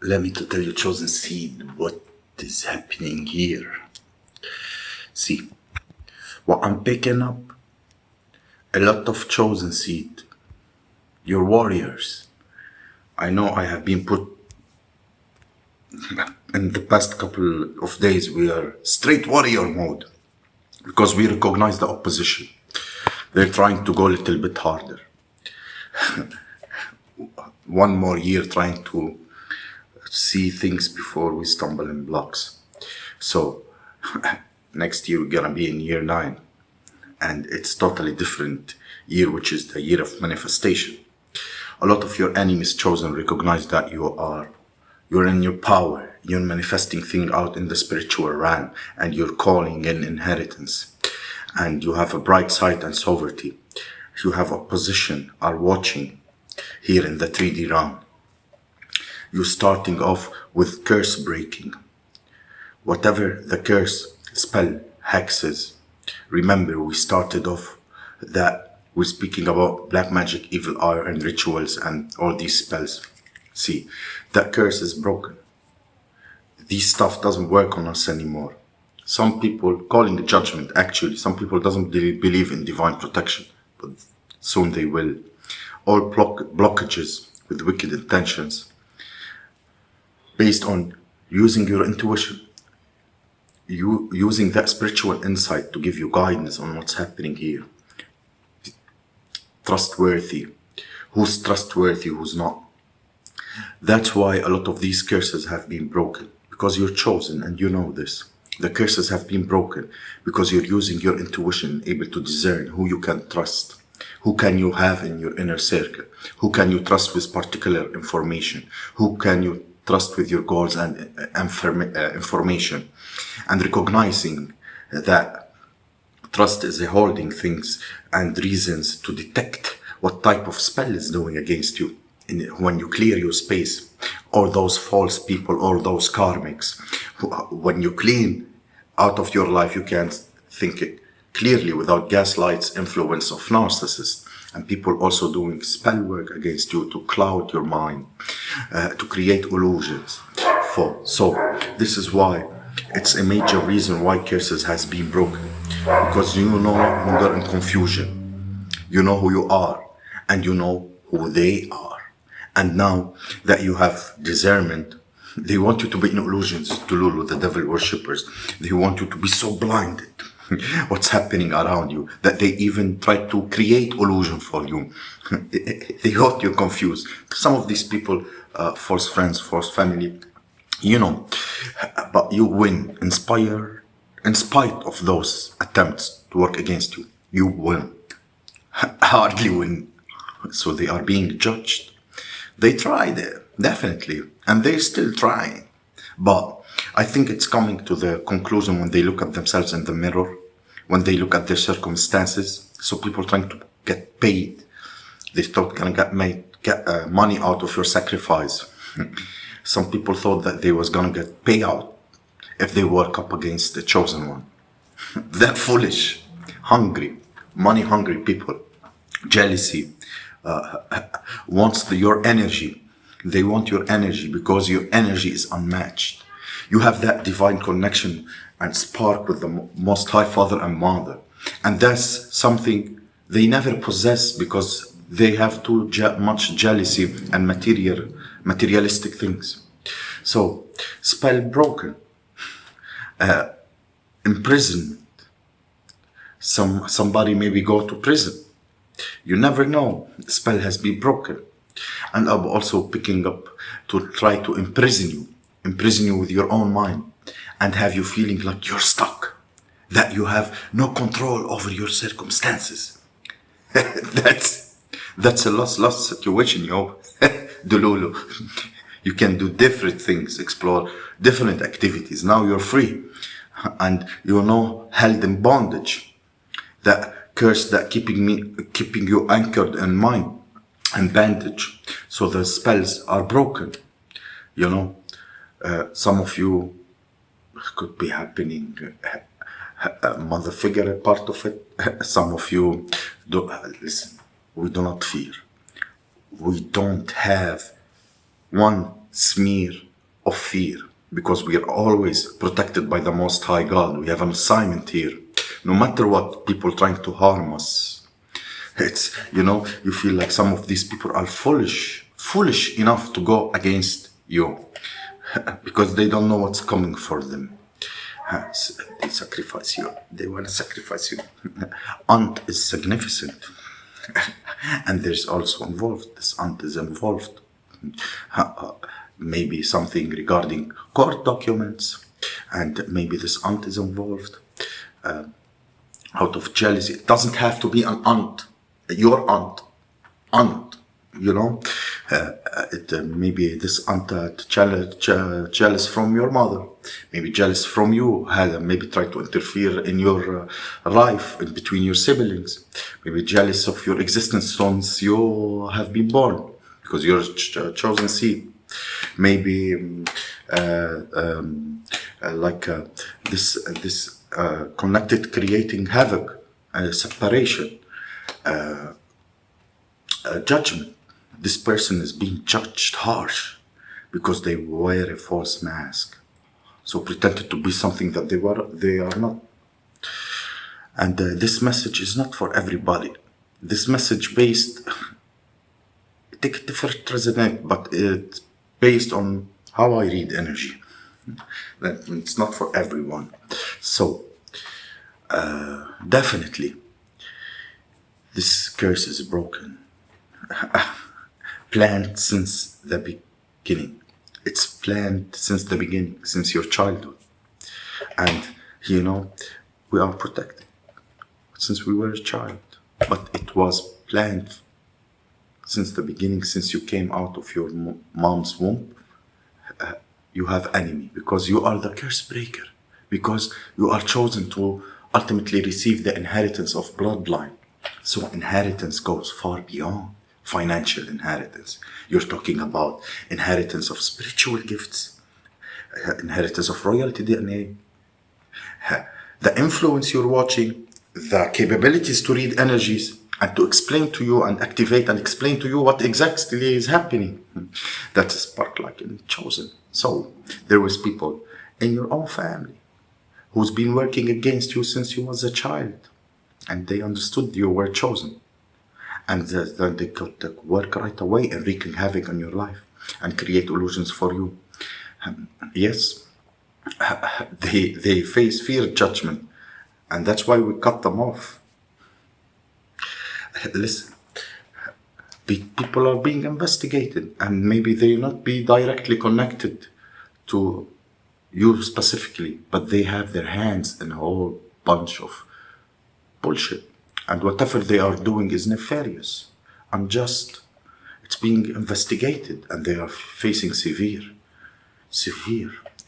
Let me to tell you, chosen seed, what is happening here. See, what I'm picking up, a lot of chosen seed. You're warriors. I know I have been put in the past couple of days, we are straight warrior mode because we recognize the opposition. They're trying to go a little bit harder. One more year trying to see things before we stumble in blocks. So next year we're gonna be in year 9, and it's totally different year, which is the year of manifestation. A lot of your enemies chosen recognize that you're in your power, you're manifesting things out in the spiritual realm, and you're calling in inheritance, and you have a bright sight and sovereignty. You have opposition are watching here in the 3D realm. You're starting off with curse breaking. Whatever the curse, spell, hexes. Remember, we started off that we're speaking about black magic, evil eye, and rituals, and all these spells. See, that curse is broken. This stuff doesn't work on us anymore. Some people calling it judgment, actually, some people doesn't believe in divine protection, but soon they will. All blockages with wicked intentions, based on using your intuition, you using that spiritual insight to give you guidance on what's happening here. Trustworthy. Who's trustworthy, who's not? That's why a lot of these curses have been broken, because you're chosen and you know this. The curses have been broken because you're using your intuition, able to discern who you can trust, who can you have in your inner circle, who can you trust with particular information, who can you trust with your goals and information, and recognizing that trust is holding things and reasons to detect what type of spell is doing against you when you clear your space, or those false people, or those karmics. When you clean out of your life, you can't think it clearly without gaslights, influence of narcissists, and people also doing spell work against you to cloud your mind, to create illusions. So this is why it's a major reason why curses has been broken, because you no longer in confusion. You know who you are, and you know who they are. And now that you have discernment, they want you to be in illusions, Tululu, the devil worshippers. They want you to be so blinded what's happening around you that they even try to create illusion for you. They got you confused. Some of these people, false friends, false family, you know, but you win. In spite of those attempts to work against you, you win. Hardly win. So they are being judged. They tried it, definitely, and they're still trying. But I think it's coming to the conclusion when they look at themselves in the mirror, when they look at their circumstances. So people trying to get paid. They thought gonna get money out of your sacrifice. Some people thought that they was gonna get payout if they work up against the chosen one. That foolish, hungry, money hungry people, jealousy, wants your energy. They want your energy because your energy is unmatched. You have that divine connection and spark with the Most High Father and Mother, and that's something they never possess because they have too much jealousy and materialistic things. So spell broken, imprisonment. Somebody maybe go to prison. You never know. The spell has been broken. And I'm also picking up to try to imprison you with your own mind, and have you feeling like you're stuck, that you have no control over your circumstances. That's a lost situation, yo. Dululu. You can do different things, explore different activities. Now you're free, and you're not held in bondage. That curse that keeping you anchored in mind and bandage. So the spells are broken. You know, some of you could be happening, mother figure a part of it. Some of you do. Listen, we do not fear. We don't have one smear of fear, because we are always protected by the Most High God. We have an assignment here. No matter what, people trying to harm us. It's, you feel like some of these people are foolish enough to go against you because they don't know what's coming for them. They sacrifice you. They want to sacrifice you. Aunt is significant. And there's also involved. This aunt is involved. Maybe something regarding court documents. And maybe this aunt is involved. Out of jealousy. It doesn't have to be an aunt. Your aunt. Maybe this aunt jealous from your mother, maybe jealous from you, maybe try to interfere in your life, in between your siblings, maybe jealous of your existence since you have been born, because you're a chosen seed. Maybe this connected, creating havoc, separation, judgment. This person is being judged harsh because they wear a false mask, so pretended to be something that they are not. And this message is not for everybody. This message based, take a different resonate, but it's based on how I read energy. It's not for everyone. So definitely this curse is broken. Planned since the beginning. It's planned since the beginning, since your childhood. And we are protected since we were a child. But it was planned since the beginning, since you came out of your mom's womb. You have enemy because you are the curse breaker, because you are chosen to ultimately receive the inheritance of bloodline. So inheritance goes far beyond financial inheritance. You're talking about inheritance of spiritual gifts, inheritance of royalty DNA, the influence you're watching, the capabilities to read energies and to explain to you and activate and explain to you what exactly is happening. That is part like in chosen. So there was people in your own family who's been working against you since you was a child, and they understood you were chosen. And then they could work right away and wreaking havoc on your life and create illusions for you. Yes, they face fear, judgment, and that's why we cut them off. Listen, people are being investigated, and maybe they not be directly connected to you specifically, but they have their hands in a whole bunch of bullshit. And whatever they are doing is nefarious, unjust. It's being investigated, and they are facing severe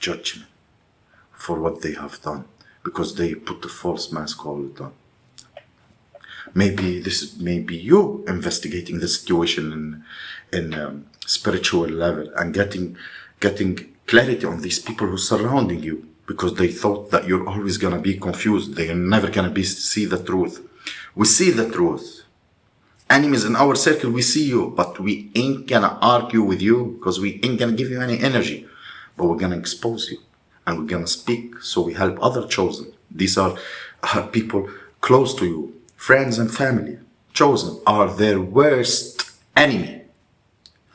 judgment for what they have done, because they put a false mask all the time. Maybe you investigating the situation in spiritual level and getting clarity on these people who are surrounding you, because they thought that you're always gonna be confused. They're never gonna see the truth. We see the truth. Enemies in our circle, we see you, but we ain't gonna argue with you because we ain't gonna give you any energy. But we're gonna expose you and we're gonna speak so we help other chosen. These are people close to you, friends and family. Chosen are their worst enemy,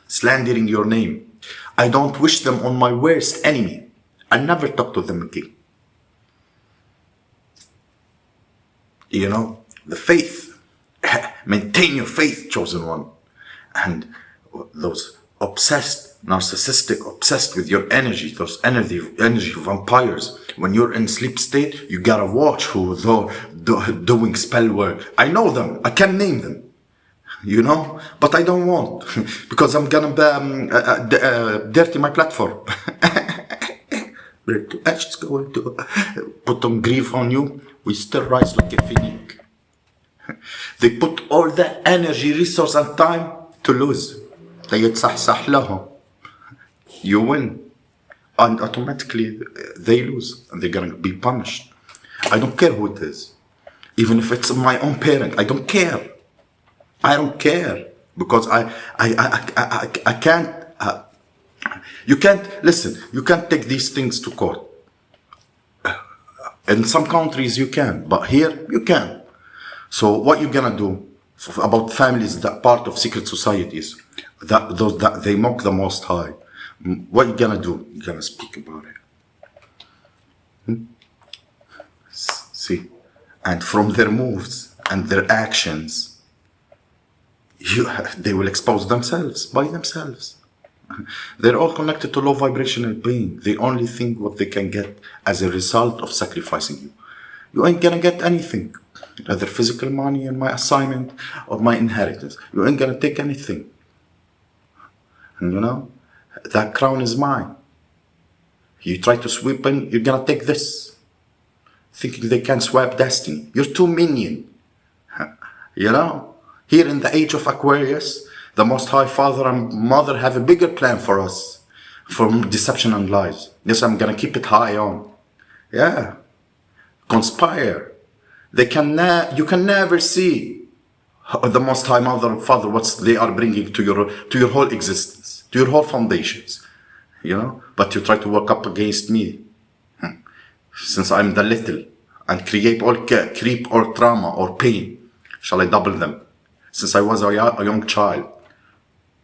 slandering your name. I don't wish them on my worst enemy. I never talk to them again. The faith. Maintain your faith, chosen one. And those narcissistic, obsessed with your energy, those energy vampires, when you're in sleep state, you gotta watch who doing spell work. I know them, I can name them, but I don't want, because I'm gonna dirty my platform. Ashes going to put on grief on you, we still rise like a phoenix. They put all the energy, resource and time to lose. You win, and automatically they lose, and they're gonna be punished. I don't care who it is, even if it's my own parent. I don't care, because I can't You can't, listen, you can't take these things to court. In some countries you can, but here you can. So what you gonna do about families that part of secret societies, that those that they mock the Most High? What you gonna do? You're gonna speak about it. See, and from their moves and their actions, they will expose themselves by themselves. They're all connected to low vibrational being. They only think what they can get as a result of sacrificing you. You ain't gonna get anything, either physical money and my assignment or my inheritance. You ain't gonna take anything. And you know, that crown is mine. You try to sweep in, you're gonna take this, thinking they can swipe destiny. You're too minion. You know, here in the age of Aquarius, the Most High Father and Mother have a bigger plan for us, for deception and lies. Yes, I'm gonna keep it high on. Yeah, conspire. You can never see the Most High Mother and Father what they are bringing to your whole existence, to your whole foundations. You know, but you try to work up against me, since I'm the little, and create all creep or trauma or pain. Shall I double them? Since I was a young child,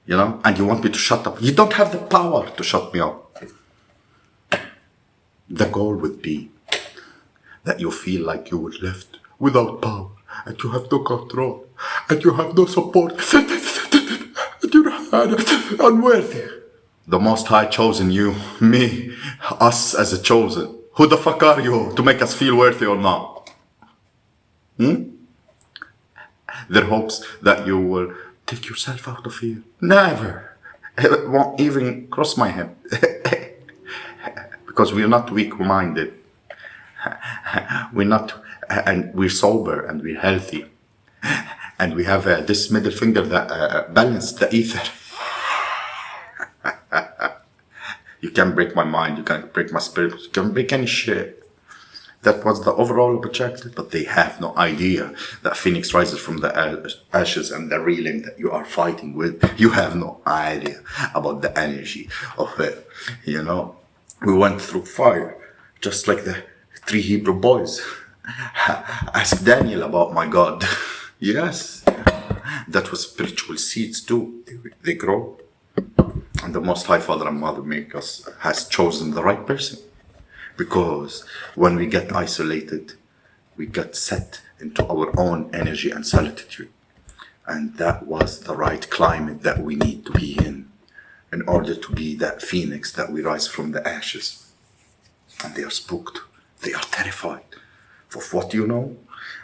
you know, and you want me to shut up. You don't have the power to shut me up. The goal would be that you feel like you were left without power, and you have no control, and you have no support, and you're unworthy. The Most High chosen you, me, us as a chosen. Who the fuck are you to make us feel worthy or not? Their hopes that you will take yourself out of here. Never. It won't even cross my head. Because we're not weak-minded. We're not, and we're sober and we're healthy. And we have this middle finger that balances the ether. You can break my mind, you can break my spirit, you can break any shit. That was the overall objective, but they have no idea that Phoenix rises from the ashes and the realm that you are fighting with. You have no idea about the energy of it. You know, we went through fire, just like the 3 Hebrew boys. Ask Daniel about my God. Yes, that was spiritual seeds too. They grow. And the Most High Father and Mother has chosen the right person. Because when we get isolated, we get set into our own energy and solitude. And that was the right climate that we need to be in order to be that phoenix that we rise from the ashes. And they are spooked. They are terrified of what you know.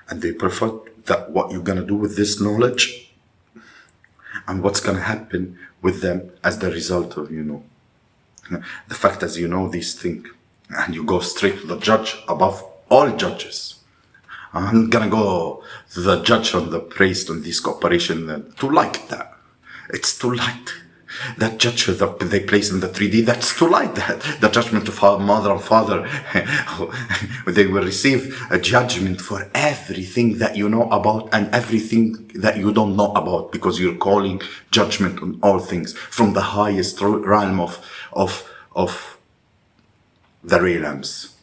And they prefer that what you're going to do with this knowledge and what's going to happen with them as the result of, you know, the fact as you know these things, and you go straight to the judge above all judges. I'm gonna go to the judge on the priest on this cooperation too light that. It's too light. That judge that they place in the 3D, that's too light. The judgment of mother and father, they will receive a judgment for everything that you know about and everything that you don't know about, because you're calling judgment on all things from the highest realm of the realms.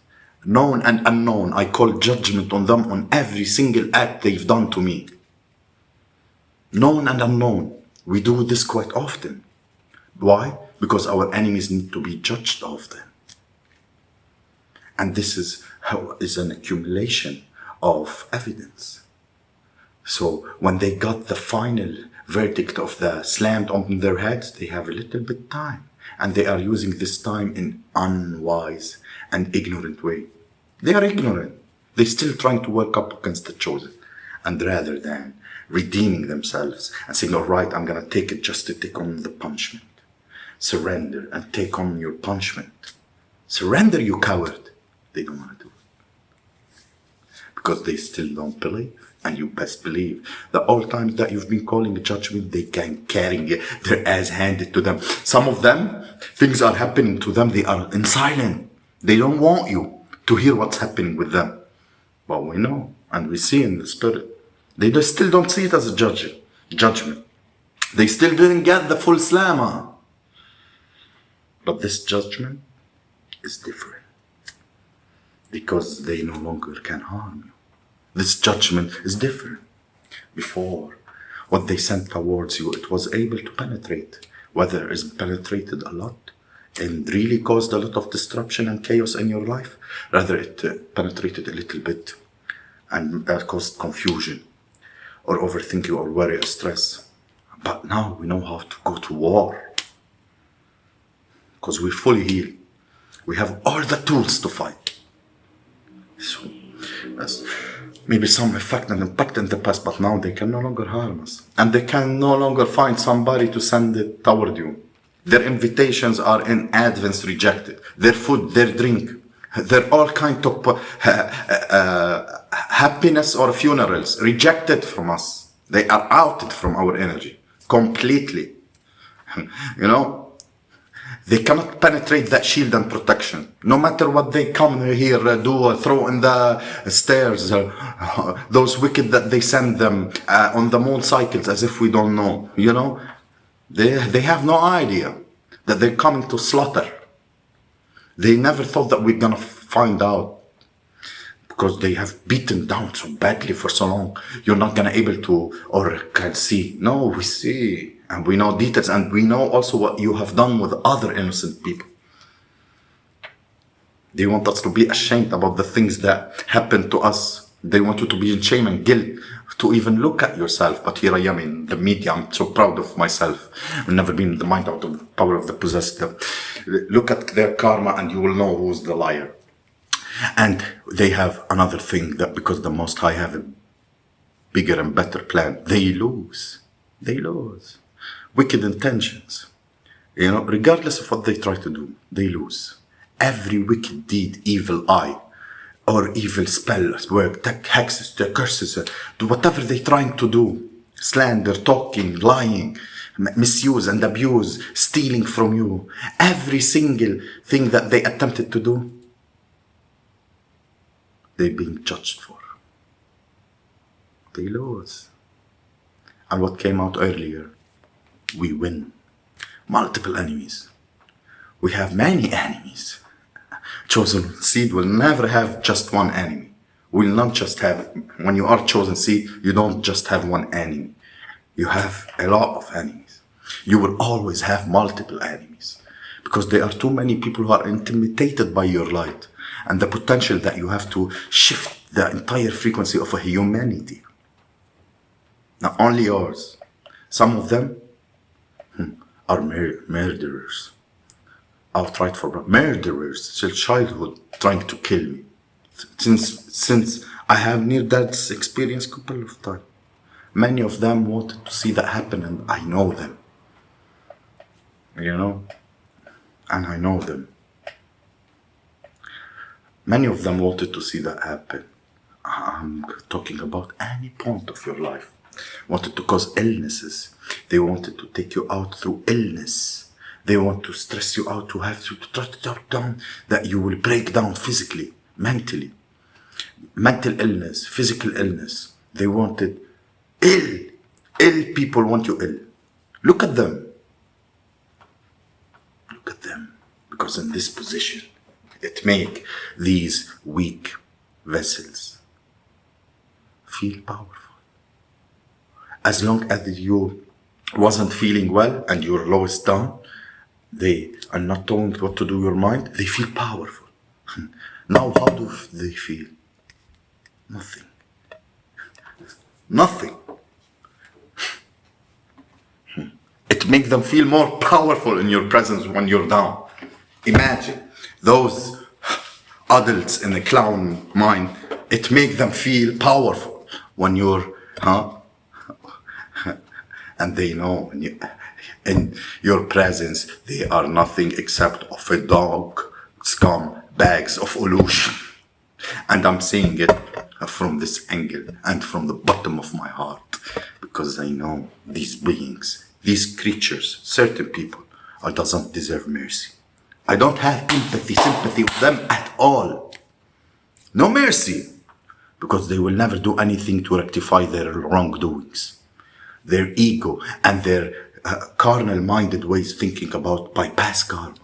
Known and unknown, I call judgment on them on every single act they've done to me. Known and unknown. We do this quite often. Why? Because our enemies need to be judged often. And this is an accumulation of evidence. So when they got the final verdict of the slammed on their heads, they have a little bit time. And they are using this time in unwise and ignorant way. They are ignorant. They're still trying to work up against the chosen. And rather than redeeming themselves and saying, all right, I'm going to take it just to take on the punishment. Surrender and take on your punishment. Surrender, you coward. They don't want to do it. Because they still don't believe. And you best believe that all times that you've been calling a judgment, they can carry their ass handed to them. Some of them, things are happening to them, they are in silent. They don't want you to hear what's happening with them. But we know, and we see in the spirit. They still don't see it as a judgment. They still didn't get the full slammer. But this judgment is different because they no longer can harm you. This judgment is different. Before, what they sent towards you, it was able to penetrate. Whether it's penetrated a lot and really caused a lot of disruption and chaos in your life, rather it penetrated a little bit and caused confusion or overthinking or worry or stress. But now we know how to go to war because we're fully healed. We have all the tools to fight. So, that's maybe some effect and impact in the past, but now they can no longer harm us. And they can no longer find somebody to send it toward you. Their invitations are in advance rejected. Their food, their drink, their all kind of happiness or funerals rejected from us. They are outed from our energy completely. You know? They cannot penetrate that shield and protection. No matter what they come here, do, throw in the stairs, those wicked that they send them on the moon cycles as if we don't know, you know? They have no idea that they're coming to slaughter. They never thought that we're gonna find out because they have beaten down so badly for so long. You're not gonna able to or can see. No, we see. And we know details, and we know also what you have done with other innocent people. They want us to be ashamed about the things that happened to us. They want you to be in shame and guilt to even look at yourself. But here I am in the media. I'm so proud of myself. I've never been in the mind out of the power of the possessed. Look at their karma and you will know who's the liar. And they have another thing, that because the Most High have a bigger and better plan, they lose. They lose. Wicked intentions, you know, regardless of what they try to do, they lose. Every wicked deed, evil eye, or evil spell, work, hexes, curses, do whatever they're trying to do, slander, talking, lying, misuse and abuse, stealing from you, every single thing that they attempted to do, they're being judged for. They lose. And what came out earlier, we win. Multiple enemies. We have many enemies. Chosen seed will never have just one enemy. Will not just have, when you are chosen seed, you don't just have one enemy. You have a lot of enemies. You will always have multiple enemies because there are too many people who are intimidated by your light and the potential that you have to shift the entire frequency of a humanity. Not only yours. Some of them are murderers. Outright for murderers, since childhood, trying to kill me. Since I have near-death experience a couple of times. Many of them wanted to see that happen and I know them. You know? And I know them. Many of them wanted to see that happen. I'm talking about any point of your life. Wanted to cause illnesses. They wanted to take you out through illness. They want to stress you out, to have to try to talk down, that you will break down physically, mentally. Mental illness, physical illness. They wanted ill. Ill people want you ill. Look at them. Look at them. Because in this position, it make these weak vessels feel powerful. As long as you wasn't feeling well and you're lowest down, they are not told what to do with your mind, they feel powerful. Now how do they feel? Nothing. Nothing. It makes them feel more powerful in your presence when you're down. Imagine those adults in the clown mind, it makes them feel powerful when you're, and they know in your presence, they are nothing except of a dog, scum, bags of illusion. And I'm saying it from this angle and from the bottom of my heart, because I know these beings, these creatures, certain people, I doesn't deserve mercy. I don't have empathy, sympathy with them at all. No mercy, because they will never do anything to rectify their wrongdoings. Their ego and their carnal-minded ways thinking about bypass karma.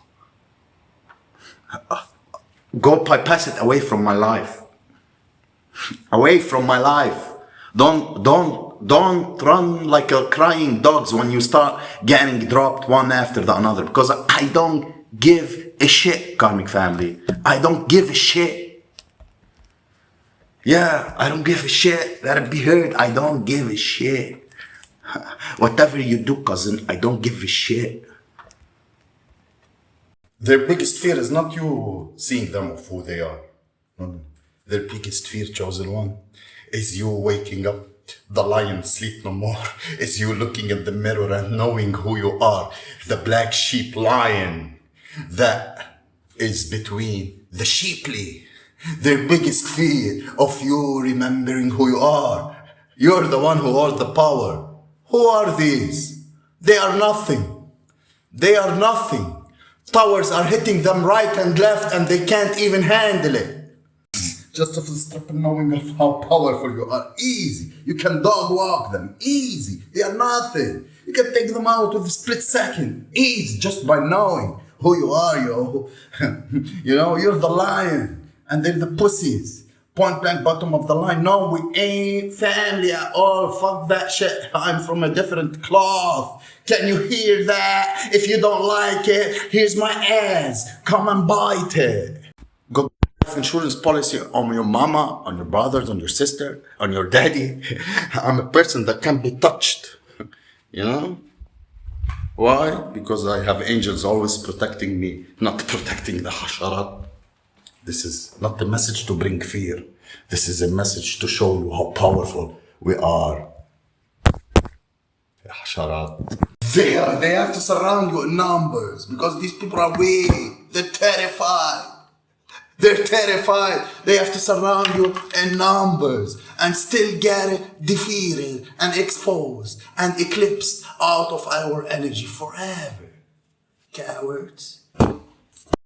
Go bypass it away from my life. Away from my life. Don't run like a crying dogs when you start getting dropped one after the another, because I don't give a shit, karmic family. I don't give a shit. Yeah, I don't give a shit. Let it be heard. I don't give a shit. Whatever you do, cousin, I don't give a shit. Their biggest fear is not you seeing them of who they are. No. Their biggest fear, chosen one, is you waking up. The lion sleep no more. Is you looking in the mirror and knowing who you are. The black sheep lion that is between the sheeply. Their biggest fear of you remembering who you are. You're the one who holds the power. Who are these? They are nothing. They are nothing. Towers are hitting them right and left and they can't even handle it. Just of the step and knowing of how powerful you are. Easy. You can dog walk them. Easy. They are nothing. You can take them out with a split second. Easy. Just by knowing who you are, yo. You know, you're the lion. And they're the pussies. Point blank bottom of the line. No, we ain't family at all. Fuck that shit. I'm from a different cloth. Can you hear that? If you don't like it, here's my ass. Come and bite it. Go insurance policy on your mama, on your brothers, on your sister, on your daddy. I'm a person that can be touched. You know? Why? Because I have angels always protecting me, not protecting the hasharat. This is not the message to bring fear. This is a message to show you how powerful we are. Hasharat. They have to surround you in numbers because these people are weak. They're terrified. They're terrified. They have to surround you in numbers and still get it defeated and exposed and eclipsed out of our energy forever. Cowards.